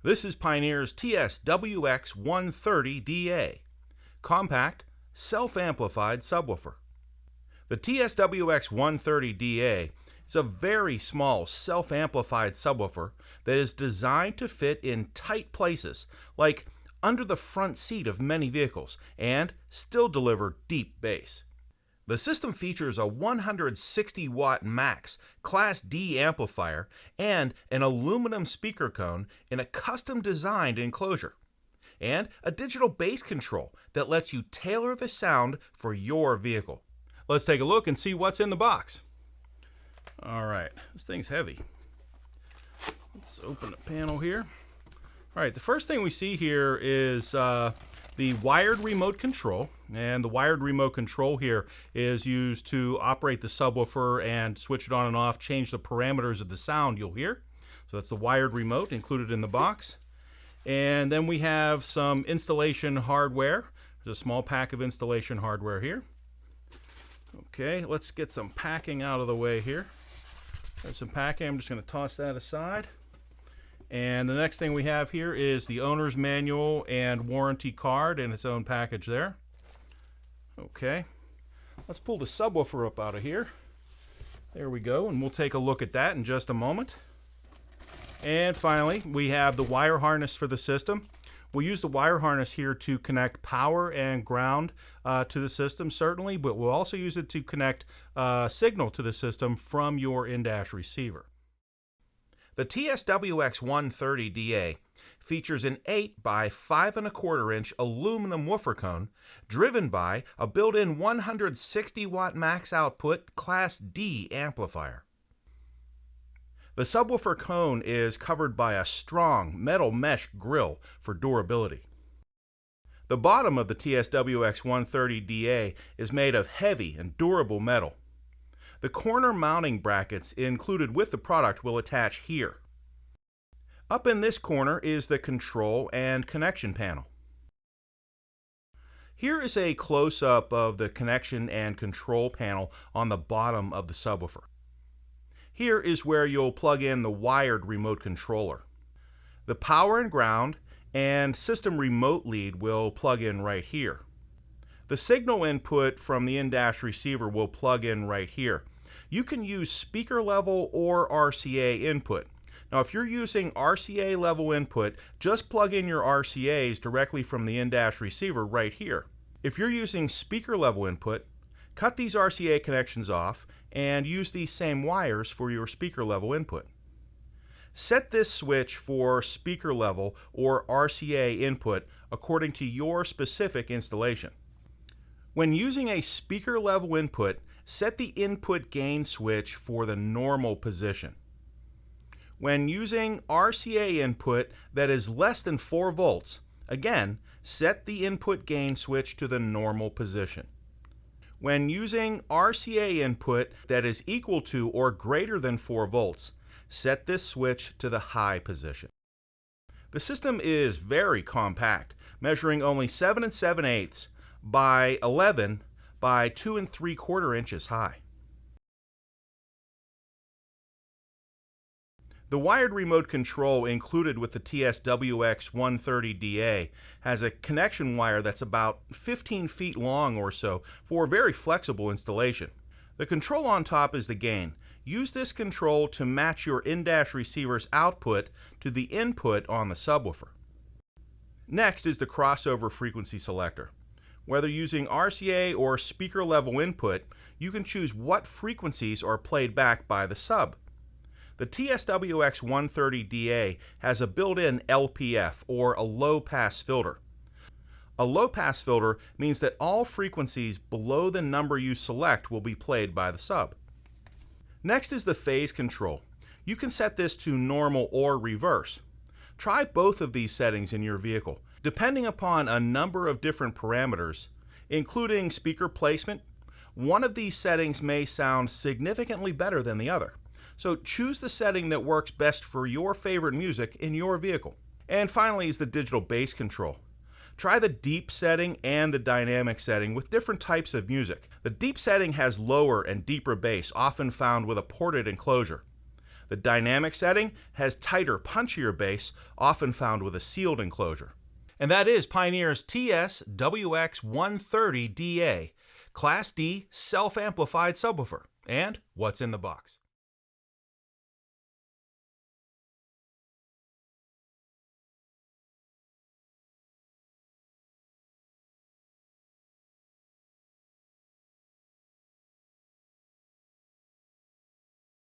This is Pioneer's TS-WX130DA, compact, self-amplified subwoofer. The TS-WX130DA is a very small self-amplified subwoofer that is designed to fit in tight places, like under the front seat of many vehicles, and still deliver deep bass. The system features a 160 watt max Class D amplifier and an aluminum speaker cone in a custom designed enclosure, and a digital bass control that lets you tailor the sound for your vehicle. Let's take a look and see what's in the box. Alright, this thing's heavy. Let's open the panel here. Alright, the first thing we see here is the wired remote control, and the wired remote control here is used to operate the subwoofer and switch it on and off, change the parameters of the sound you'll hear. So that's the wired remote included in the box. And then we have some installation hardware. There's a small pack of installation hardware here. Okay, let's get some packing out of the way here. There's some packing. I'm just going to toss that aside. And the next thing we have here is the owner's manual and warranty card in its own package there. Okay, let's pull the subwoofer up out of here. There we go, and we'll take a look at that in just a moment. And finally, we have the wire harness for the system. We'll use the wire harness here to connect power and ground to the system, certainly, but we'll also use it to connect signal to the system from your in-dash receiver. The TS-WX130DA features an 8 by 5 1/4 inch aluminum woofer cone driven by a built-in 160 watt max output Class D amplifier. The subwoofer cone is covered by a strong metal mesh grille for durability. The bottom of the TS-WX130DA is made of heavy and durable metal. The corner mounting brackets included with the product will attach here. Up in this corner is the control and connection panel. Here is a close-up of the connection and control panel on the bottom of the subwoofer. Here is where you'll plug in the wired remote controller. The power and ground and system remote lead will plug in right here. The signal input from the in-dash receiver will plug in right here. You can use speaker level or RCA input. Now, if you're using RCA level input, just plug in your RCAs directly from the in-dash receiver right here. If you're using speaker level input, cut these RCA connections off and use these same wires for your speaker level input. Set this switch for speaker level or RCA input according to your specific installation. When using a speaker level input, set the input gain switch for the normal position. When using RCA input that is less than 4 volts, again, set the input gain switch to the normal position. When using RCA input that is equal to or greater than 4 volts, set this switch to the high position. The system is very compact, measuring only 7 7/8 by 11 by 2 3/4 inches high. The wired remote control included with the TS-WX130DA has a connection wire that's about 15 feet long or so for very flexible installation. The control on top is the gain. Use this control to match your in-dash receiver's output to the input on the subwoofer. Next is the crossover frequency selector. Whether using RCA or speaker level input, you can choose what frequencies are played back by the sub. The TS-WX130DA has a built-in LPF, or a low-pass filter. A low-pass filter means that all frequencies below the number you select will be played by the sub. Next is the phase control. You can set this to normal or reverse. Try both of these settings in your vehicle. Depending upon a number of different parameters, including speaker placement, one of these settings may sound significantly better than the other. So choose the setting that works best for your favorite music in your vehicle. And finally is the digital bass control. Try the deep setting and the dynamic setting with different types of music. The deep setting has lower and deeper bass, often found with a ported enclosure. The dynamic setting has tighter, punchier bass, often found with a sealed enclosure. And that is Pioneer's TS-WX130DA, Class D self-amplified subwoofer. And what's in the box?